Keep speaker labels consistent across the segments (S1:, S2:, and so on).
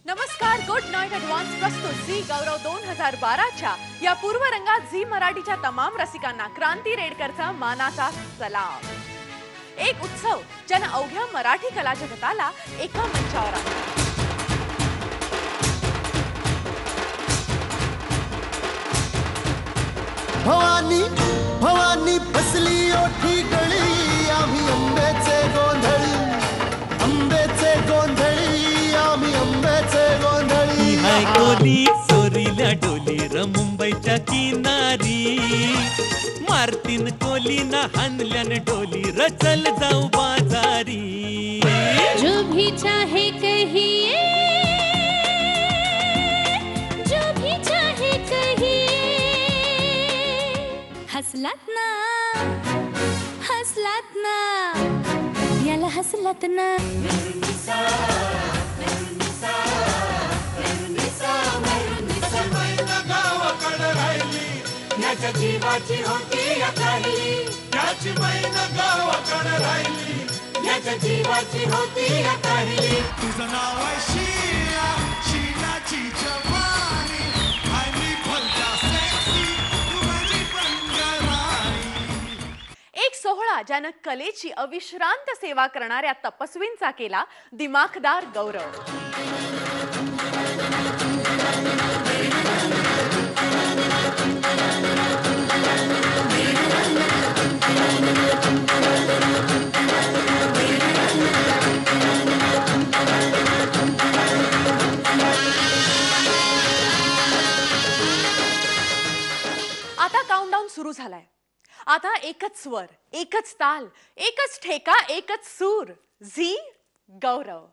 S1: नमस्कार, good night advance प्रस्तुत Zee गौरव 2012च्या या पूर्वरंगात झी मराठीच्या तमाम रसिकांना क्रांती रेडकरचा मानाचा सलाम. एक उत्सव ज्यानं अवघ्या मराठी कला जगताला एका मंचावर आणलं.
S2: भवानी भवानी फसली ओठी गळी, आम्ही आंब्याचे गोंधळी, आंब्याचे गोंधळी, आम्ही आंब्याचे गोंधळी.
S3: हाय कोली चोरील्या डोली मुंबईच्या किनारी, मारतीन कोली ना हानल्यान डोली रचल जाऊ बाजारी.
S4: जो भी चाहे कहिए, जो भी चाहे कहिए, हसलात ना, हसलात ना, याला हसलात ना.
S3: याच्या जीवाची होती या काहिली, याची बहीण गावाकडे राहिली, याच्या जीवाची होती या काहिली. तुझं नाव आहे शीला, शीलाची जवानी, आणि भलता सेक्सी, तू माझी पंजवानी.
S1: एक सोहळा ज्यानं कलेची अविश्रांत सेवा करणाऱ्या तपस्वींचा केला दिमाखदार गौरव. आता काउंटडाऊन सुरू झालाय. आता एकच स्वर, एकच ताल, एकच ठेका, एकच सूर. झी गौरव.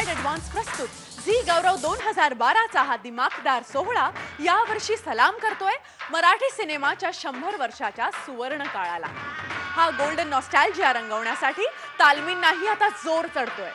S1: ॲडव्हान्स प्रस्तुत झी गौरव 2012चा हा दिमाखदार सोहळा यावर्षी सलाम करतोय मराठी सिनेमाच्या 100 वर्षाच्या सुवर्ण काळाला. हा गोल्डन नॉस्टॅल्जिया रंगवण्यासाठी तालमींनाही आता जोर चढतोय.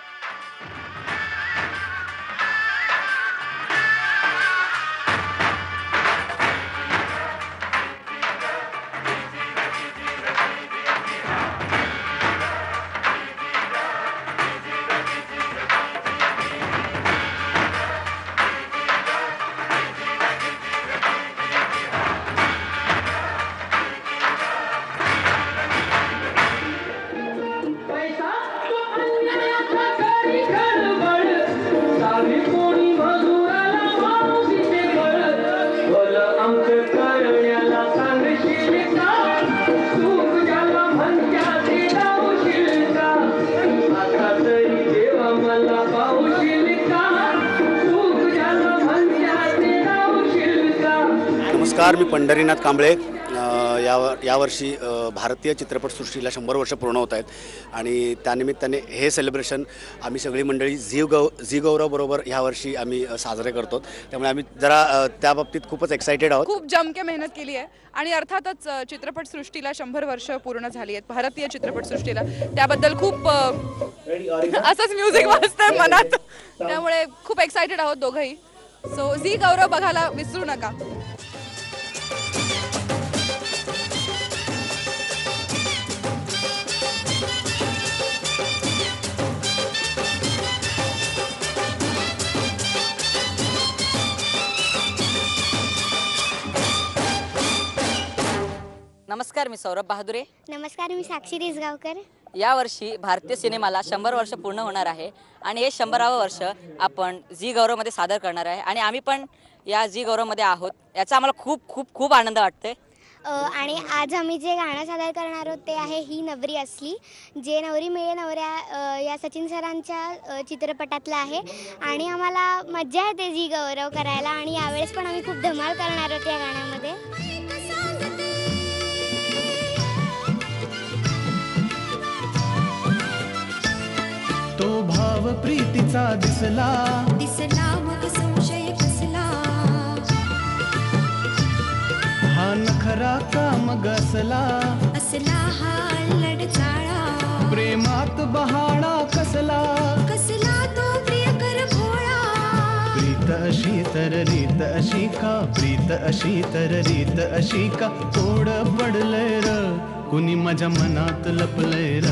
S5: नमस्कार, मी पंढरीनाथ कांबळे. यावर्षी भारतीय चित्रपटसृष्टीला 100 वर्ष पूर्ण होत आहेत आणि त्यानिमित्ताने हे सेलिब्रेशन आम्ही सगळी मंडळी झी गौरवबरोबर ह्यावर्षी आम्ही साजरे करतो. त्यामुळे आम्ही जरा त्या बाबतीत खूपच एक्सायटेड आहोत.
S6: खूप जमके मेहनत केली आहे आणि अर्थातच चित्रपटसृष्टीला 100 वर्ष पूर्ण झाली आहेत भारतीय चित्रपटसृष्टीला. त्याबद्दल खूप असंच म्युझिक वाजतंय मनात, त्यामुळे खूप एक्सायटेड आहोत दोघंही. सो झी गौरव बघायला विसरू नका.
S7: नमस्कार, मी सौरभ बहादुरे.
S8: नमस्कार, मी साक्षी रिसगावकर.
S7: यावर्षी भारतीय सिनेमाला 100 वर्ष पूर्ण होणार आहे आणि हे 100वे वर्ष आपण झी गौरवमध्ये सादर करणार आहे आणि आम्ही पण या झी गौरवमध्ये आहोत. याचा आम्हाला खूप खूप खूप आनंद वाटतोय.
S8: आणि आज आम्ही जे गाणं सादर करणार आहोत ते आहे ही नवरी असली, जे नवरी मिळे नवऱ्या या सचिन सरांच्या चित्रपटातलं आहे. आणि आम्हाला मज्जा येते झी गौरव करायला आणि यावेळेस पण आम्ही खूप धमाल करणार आहोत या गाण्यामध्ये.
S2: तो भाव प्रीतीचा दिसला
S3: दिसला मग संशय कसला,
S2: हा नखरा का मग असला
S3: असला हा लडचाळा,
S2: प्रेमात बहाणा कसला
S3: कसला तो प्रियकर भोळा.
S2: प्रीत अशी तर रीत अशी का, प्रीत अशी तर रीत अशी का, तोड पडलंय र कुणी माझ्या मनात लपलंय र,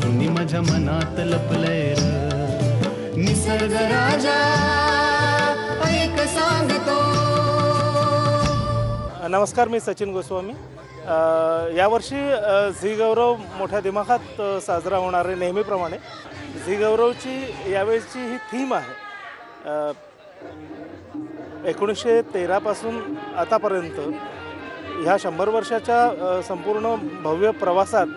S2: कुणी माझ्या मनात लपलंय र. निसर्ग राजा ऐक सांगतो.
S9: नमस्कार, मी सचिन गोस्वामी. यावर्षी झी गौरव मोठ्या दिमाखात साजरा होणार आहे. नेहमीप्रमाणे झी गौरवची यावेळची ही थीम आहे. 1913 पासून आतापर्यंत ह्या 100 वर्षाच्या संपूर्ण भव्य प्रवासात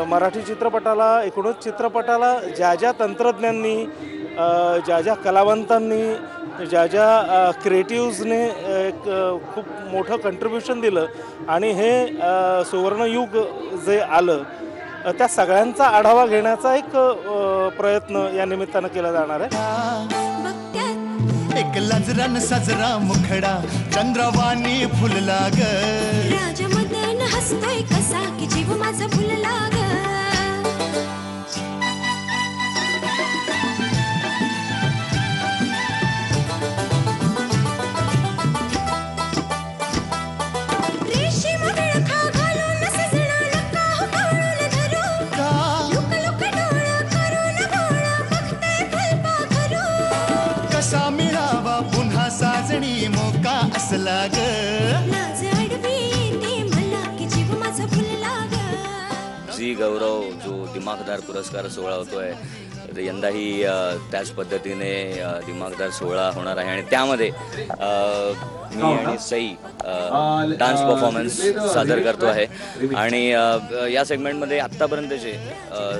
S9: मराठी चित्रपटाला, एकूणच चित्रपटाला ज्या ज्या तंत्रज्ञांनी, ज्या ज्या कलावंतांनी, ज्या ज्या क्रिएटिव्हजने एक खूप मोठं कंट्रीब्युशन दिलं आणि हे सुवर्णयुग जे आलं त्या सगळ्यांचा आढावा घेण्याचा एक प्रयत्न या निमित्तानं केला जाणार आहे.
S2: एक लाजरान साजरा मुखडा चंद्रवाणी फुलला ग,
S3: राजा मदन हसतोय कसा की जीव माझा फुलला ग. रेशीम विळखा घालून सजना नका हो कवळून धरू, लुक लुक डोळं करून भोळा बघते फुलपाखरू.
S2: कसा मिळावा पुन्हा साजणी मोका असला ग,
S3: लाज अडवी येते मला की जीव माझा फुलला ग.
S10: झी गौरव जो दिमागदार पुरस्कार सोहळा होतोय, यंदाही त्याच पद्धतीने दिमागदार सोहळा होणार आहे आणि त्यामध्ये मी आणि सई डान्स परफॉर्मन्स सादर करतो आहे. आणि या सेगमेंटमध्ये आत्तापर्यंतचे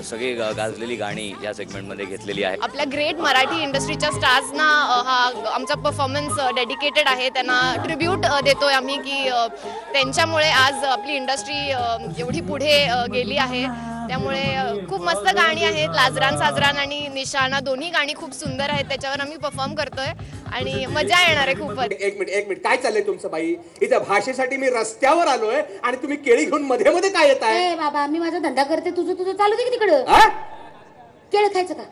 S10: सगळी गाजलेली गाणी या सेगमेंटमध्ये घेतलेली आहे.
S11: आपल्या ग्रेट मराठी इंडस्ट्रीच्या स्टार्सना हा आमचा परफॉर्मन्स डेडिकेटेड आहे. त्यांना ट्रिब्यूट देतोय आम्ही की त्यांच्यामुळे आज आपली इंडस्ट्री एवढी पुढे गेली आहे. त्यामुळे खूप मस्त गाणी आहेत. लाजरान साजरान आणि निशाणा दोन्ही गाणी खूप सुंदर आहेत. त्याच्यावर आम्ही परफॉर्म करतोय आणि मजा येणार आहे खूपच.
S12: एक मिनिट काय चाललंय तुमचं बाई? इथं भाषेसाठी मी रस्त्यावर आलोय आणि तुम्ही केळी घेऊन मध्ये मध्ये काय येत आहे?
S13: बाबा मी माझा धंदा करते, तुझं तुझं चालू दे की तिकडं. केळ खायचं का?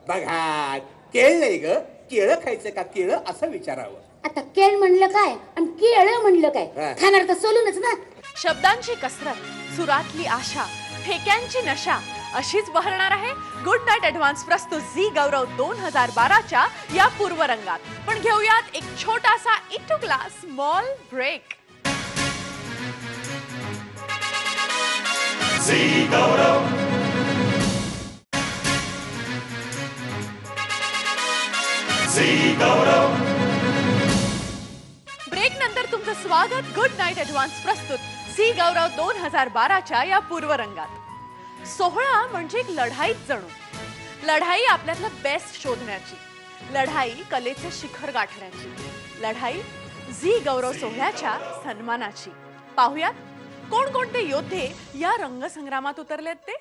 S12: बघा, केळ नाही ग, केळं खायचं का? केळं असं विचारावं.
S13: आता केळ म्हणलं काय आणि केळ म्हणलं काय? खाणार तर सोलूनच ना.
S1: शब्दांची कसरत, सुरातली आशा, ठेक्यांची नशा अशीच बहरणार आहे गुड नाईट ॲडव्हान्स प्रस्तुत झी गौरव 2012च्या या पूर्वरंगात. पण घेऊयात एक छोटासा इटुकला स्मॉल ब्रेक.
S3: झी गौरव झी गौरव.
S1: ब्रेक नंतर तुमचं स्वागत गुड नाईट ॲडव्हान्स प्रस्तुत झी गौरव 2012च्या या पूर्वरंगात. सोहळा म्हणजे एक लढाईच जणू. लढाई आपल्यातलं बेस्ट शोधण्याची, लढाई कलेचे शिखर गाठण्याची, लढाई झी गौरव सोहळ्याच्या सन्मानाची. पाहुयात कोणकोणते योद्धे या रंगसंग्रामात उतरलेत ते.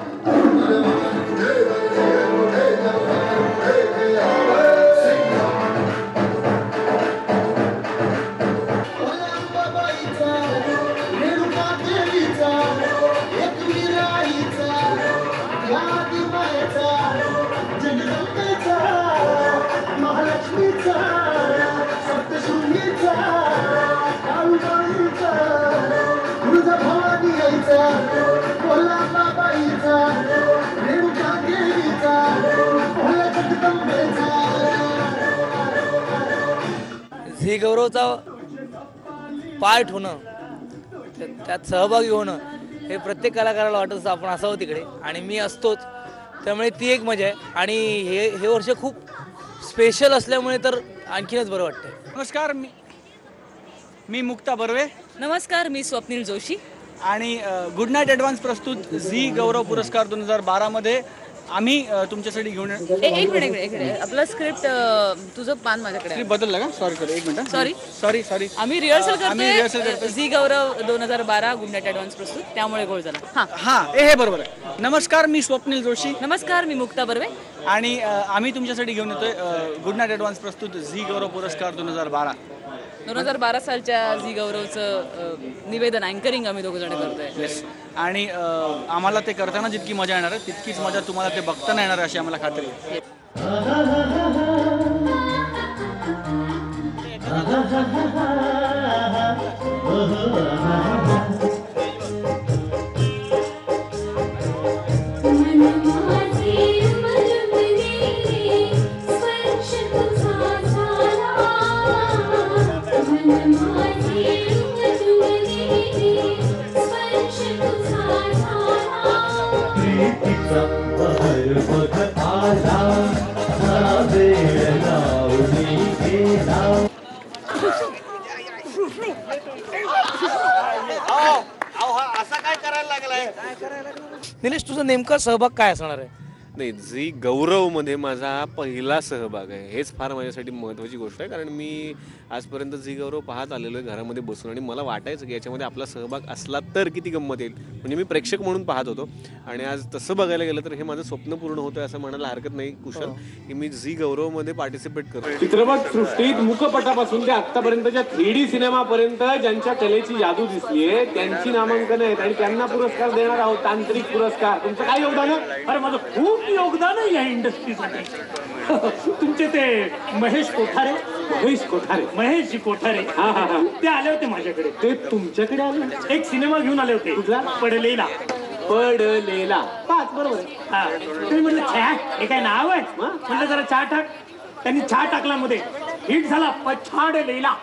S14: झी गौरवचा पार्ट होणं, त्यात सहभागी होणं हे प्रत्येक कलाकाराला वाटत असतं आपण असावं तिकडे, आणि मी असतोच. त्यामुळे ती एक मजा आहे. आणि हे वर्ष खूप स्पेशल असल्यामुळे तर आणखीनच बरं वाटतं.
S15: नमस्कार, मी मुक्ता बर्वे.
S16: नमस्कार, मी स्वप्नील जोशी.
S15: आणि गुड नाईट ॲडव्हान्स प्रस्तुत झी गौरव पुरस्कार 2012 मध्ये आम्ही तुमच्यासाठी घेऊन
S16: एक मिनिट आपलं स्क्रिप्ट तुझं पान माझ्याकडे
S15: बदललं का? सॉरी एक मिनिट. सॉरी
S16: आम्ही रिहर्सल करतोय झी गौरव 2012 गुड नाईट ॲडव्हान्स प्रस्तुत, त्यामुळे गोळ झाला.
S15: हा हे बरोबर आहे. नमस्कार, मी स्वप्नील जोशी.
S16: नमस्कार, मी मुक्ता बर्वे.
S15: आणि आम्ही तुमच्यासाठी घेऊन येतोय गुड नाईट ॲडव्हान्स प्रस्तुत झी गौरव पुरस्कार
S16: 2012 सालच्या झी गौरवचं निवेदन अँकरिंग आम्ही दोघं जण करतोय.
S15: आणि आम्हाला ते करताना जितकी मजा येणार आहे तितकीच मजा तुम्हाला ते बघताना येणार आहे अशी आम्हाला खात्री आहे.
S14: निलेश, तुझा नेमका सहभाग काय असणार आहे?
S17: नाही, झी गौरवमध्ये माझा पहिला सहभाग आहे. हेच फार माझ्यासाठी महत्त्वाची गोष्ट आहे, कारण मी आजपर्यंत झी गौरव पाहत आलेलो आहे घरामध्ये बसून, आणि मला वाटायचं की याच्यामध्ये आपला सहभाग असला तर किती गंमत येईल. म्हणजे मी प्रेक्षक म्हणून पाहत होतो, आणि आज तसं बघायला गेलं तर हे माझं स्वप्न पूर्ण होतं असं म्हणायला हरकत नाही कुशल, की मी झी गौरवमध्ये पार्टिसिपेट करतो.
S12: चित्रपट सृष्टीत मुखपटापासून ते आतापर्यंतच्या 3D सिनेमापर्यंत ज्यांच्या कलेची जादू दिसलीये त्यांची नामांकन आहेत, आणि त्यांना पुरस्कार देणार आहोत. तांत्रिक पुरस्कार. तुमचं काय योगदान आहे?
S18: अरे माझं खूप योगदान आहे या इंडस्ट्रीसाठी. तुमचे ते महेश कोठारे ते आले होते माझ्याकडे.
S12: ते तुमच्याकडे आले?
S18: एक सिनेमा घेऊन आले होते. कुठला? पडलेला.
S12: पाच, बरोबर.
S18: हा, तुम्ही म्हटलं छा हे काय नाव आहे? म्हटलं जरा चहा टाक. त्यांनी चहा टाकला, मध्ये हिट झाला पछाडलेला.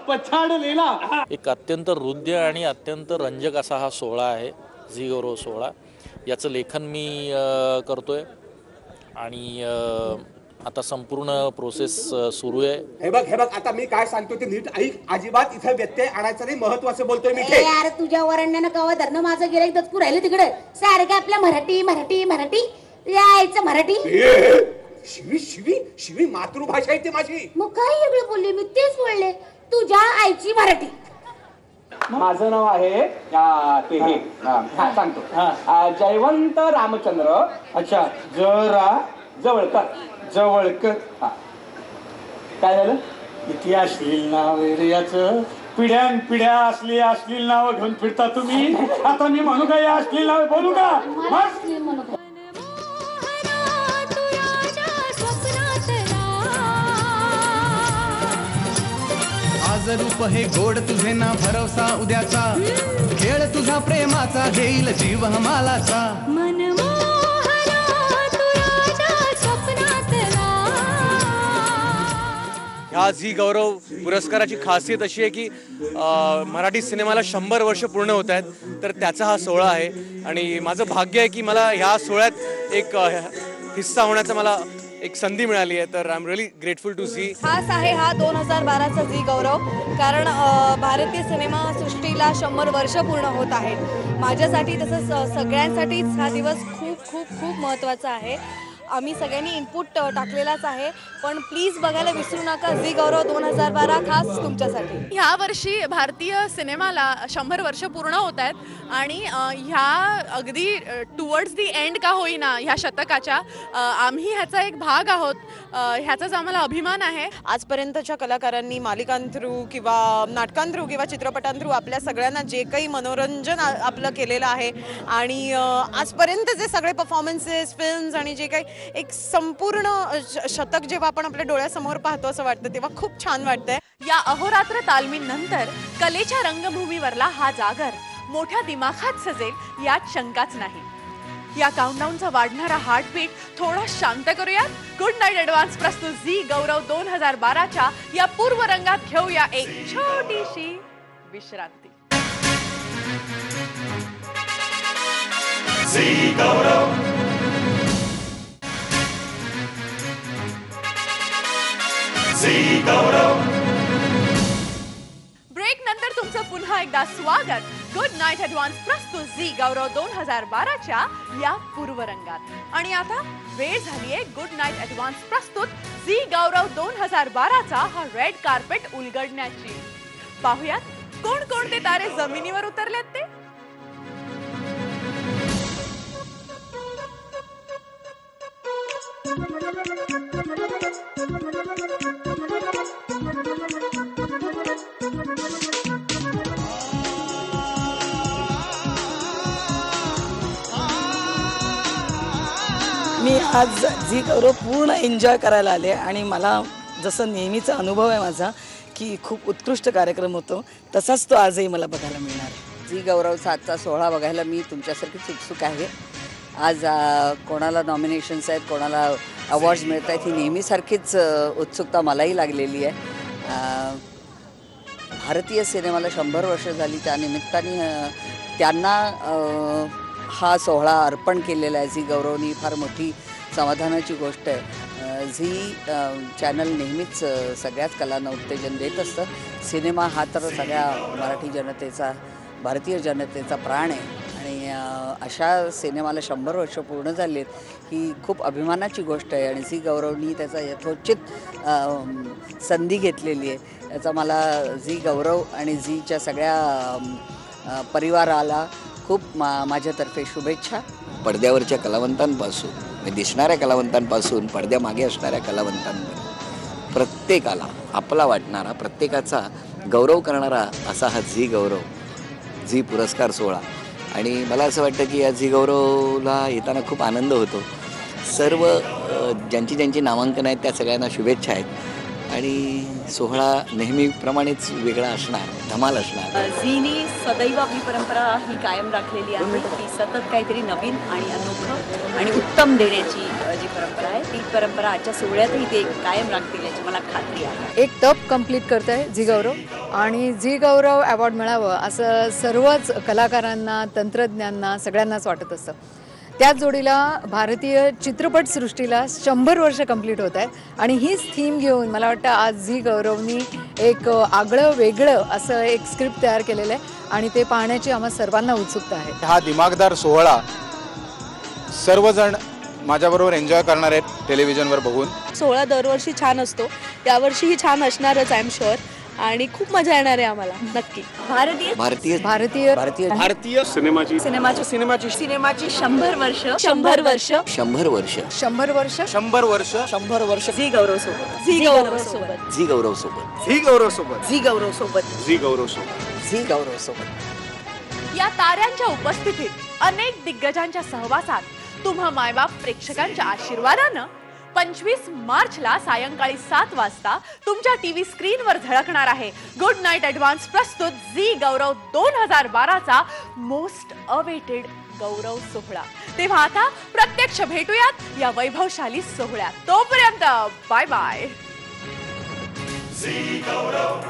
S18: पछाडलेला.
S19: एक अत्यंत हृदय आणि अत्यंत रंजक असा हा सोहळा आहे झी गौरव सोहळा. याचं लेखन मी करतोय, आणि आता संपूर्ण प्रोसेस सुरू आहे.
S12: हे बघ आता मी काय सांगतो ते नीट ऐक. अजिबात इथं व्यत्यय आणायचं नाही. महत्वाचं बोलतोय मी.
S13: यार तुझ्या वरण्यानं कवा धरणं माझं गिराईक दचकू राहिलं तिकडे. सारखं आपल्या मराठी यायचं मराठी.
S12: शिवी मातृभाषा आहे ती माझी.
S13: मग काय वेगळं बोलले? मी तेच बोलले, तुझ्या आईची मराठी.
S12: माझं नाव आहे सांगतो, जयवंत रामचंद्र. अच्छा, जवळकर. काय झालं?
S18: किती अश्लील नाव आहे रे याचं. पिढ्या अश्लील नाव घेऊन फिरता तुम्ही. आता मी म्हणू का या अश्लील नाव बोलू का?
S2: आज रूप हे गोड तुझे ना भरवसा उद्याचा, खेळ तुझा प्रेमाचा घेईल जीव हमालाचा.
S15: ह्या झी गौरव पुरस्काराची खासियत अशी आहे की मराठी सिनेमाला 100 वर्ष पूर्ण होत आहेत, तर त्याचा हा सोहळा आहे. आणि माझं भाग्य आहे की मला ह्या सोहळ्यात एक हिस्सा होण्याचा मला एक संधी मिळाली आहे. तर I am really grateful to Zee.
S6: खास आहे हा 2012चा झी गौरव, कारण भारतीय सिनेमा सृष्टीला 100 वर्ष पूर्ण होत आहेत. माझ्यासाठी तसंच सगळ्यांसाठीच हा दिवस खूप खूप खूप महत्त्वाचा आहे. आम्ही सगळ्यांनी इनपुट टाकलेलाच आहे, पण प्लीज बघायला विसरू नका झी गौरव 2012 खास तुमच्यासाठी.
S1: ह्या वर्षी भारतीय सिनेमाला 100 वर्ष पूर्ण होत आहेत, आणि ह्या अगदी टुवर्ड्स दी एंड का होईना ह्या शतकाच्या आम्ही ह्याचा एक भाग आहोत. ह्याचाच आम्हाला अभिमान आहे.
S6: आजपर्यंतच्या कलाकारांनी मालिकांथ्रू किंवा नाटकांथ्रू किंवा चित्रपटांथ्रू आपल्या सगळ्यांना जे काही मनोरंजन आपलं केलेलं आहे, आणि आजपर्यंत जे सगळे परफॉर्मन्सेस, फिल्म्स आणि जे काही एक संपूर्ण शतक जेव्हा आपण आपल्या डोळ्यासमोर पाहतो असं वाटतं, तेव्हा खूप छान वाटतंय.
S1: या अहोरात्र तालमीनंतर कलेच्या रंगभूमीवरला हा जागर मोठ्या दिमाखात सजेल यात शंकाच नाही. या काउंटडाऊनचा वाढणारा हार्टबीट थोडा शांत करूयात. गुड नाईट ॲडव्हान्स प्रस्तुत झी गौरव 2012च्या या पूर्वरंगात घेऊया एक छोटीशी विश्रांती.
S3: झी गौरव, झी गौरव.
S1: ब्रेक नंतर तुमचं पुन्हा एकदा स्वागत. गुड नाईट ॲडव्हान्स प्रस्तुत झी गौरव 2012च्या या पूर्वरंगात. आणि आता वेळ झाली आहे गुड नाईट ॲडव्हान्स प्रस्तुत झी गौरव 2012चा हा रेड कार्पेट उलगडण्याची. पाहुयात कोणकोणते तारे जमिनीवर उतरलेत ते.
S20: मी आज झी गौरव पूर्ण एन्जॉय करायला आले आणि मला जसं नेहमीचा अनुभव आहे माझा की खूप उत्कृष्ट कार्यक्रम होतो तसाच तो आजही मला बघायला मिळणार आहे.
S21: झी गौरवचा आजचा सोहळा बघायला मी तुमच्यासारखीच उत्सुक आहे. आज कोणाला नॉमिनेशन्स आहेत, कोणाला अवॉर्ड्स मिळत आहेत, ही नेहमीसारखीच उत्सुकता मलाही लागलेली आहे. भारतीय सिनेमाला 100 वर्ष झाली, त्यानिमित्ताने त्यांना हा सोहळा अर्पण केलेला आहे झी गौरवनी. फार मोठी समाधानाची गोष्ट आहे. झी चॅनल नेहमीच सगळ्याच कलांना उत्तेजन देत असतं. सिनेमा हा तर सगळ्या मराठी जनतेचा, भारतीय जनतेचा प्राण आहे आणि अशा सिनेमाला 100 वर्ष पूर्ण झाली आहेत ही खूप अभिमानाची गोष्ट आहे आणि झी गौरवनी त्याचा यथोचित संधी घेतलेली आहे. याचा मला झी गौरव आणि झीच्या सगळ्या परिवाराला खूप माझ्यातर्फे शुभेच्छा.
S22: पडद्यावरच्या कलावंतांपासून, दिसणाऱ्या कलावंतांपासून पडद्यामागे असणाऱ्या कलावंतांपर्यंत प्रत्येकाला आपला वाटणारा, प्रत्येकाचा गौरव करणारा असा हा झी गौरव, झी पुरस्कार सोहळा. आणि मला असं वाटतं की या झी गौरवला येताना खूप आनंद होतो. सर्व ज्यांची ज्यांची नामांकन आहेत त्या सगळ्यांना शुभेच्छा आहेत आणि सोहळा नेहमीप्रमाणेच वेगळा असणार, धमाल असणार.
S23: झीनी सदैव आपली परंपरा ही कायम राखलेली आहे. ती सतत काहीतरी नवीन आणि अनोखं आणि उत्तम देण्याची जी परंपरा आहे ती परंपरा आजच्या सोहळ्यातही ते कायम राखतील याची मला खात्री आहे.
S24: एक तप कंप्लीट करत आहे झी गौरव आणि झी गौरव अवॉर्ड मिळावं असं सर्वच कलाकारांना, तंत्रज्ञांना, सगळ्यांनाच वाटत असतं. त्याच जोडीला भारतीय चित्रपटसृष्टीला 100 वर्ष कंप्लीट होत आहेत आणि हीच थीम घेऊन मला वाटतं आज झी गौरवनी एक आगळं वेगळं असं एक स्क्रिप्ट तयार केलेलं आहे आणि ते पाहण्याची आम्हा सर्वांना उत्सुकता आहे.
S25: हा दिमागदार सोहळा सर्वजण माझ्याबरोबर एन्जॉय करणार आहेत टेलिव्हिजनवर बघून.
S26: सोहळा दरवर्षी छान असतो, यावर्षीही छान असणारच आय एम शुअर आणि खूप मजा येणार आहे आम्हाला नक्की.
S22: भारतीय
S24: भारतीय
S22: भारतीय
S25: भारतीय सिनेमाची
S26: 100 वर्ष 100 वर्ष
S22: 100 वर्ष
S24: 100 वर्ष
S25: 100 वर्ष
S22: 100 वर्ष
S26: झी गौरव सोबत झी गौरव सोबत
S22: झी गौरव सोबत
S25: झी गौरव सोबत
S26: झी गौरव सोबत
S25: झी गौरव सोबत
S22: झी गौरव सोबत.
S1: या ताऱ्यांच्या उपस्थितीत अनेक दिग्गजांच्या सहवासात तुम्हा मायबाप प्रेक्षकांच्या आशीर्वादानं 25 मार्चला सायंकाळी 7 वाजता तुमच्या टीव्ही स्क्रीनवर झळकणार आहे गुड नाईट ॲडव्हान्स प्रस्तुत झी गौरव 2012चा मोस्ट अवेटेड गौरव सोहळा. तेव्हा आता प्रत्यक्ष भेटूयात या वैभवशाली सोहळ्यात. तोपर्यंत बाय बाय.
S3: झी गौरव.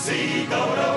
S3: झी गौरव.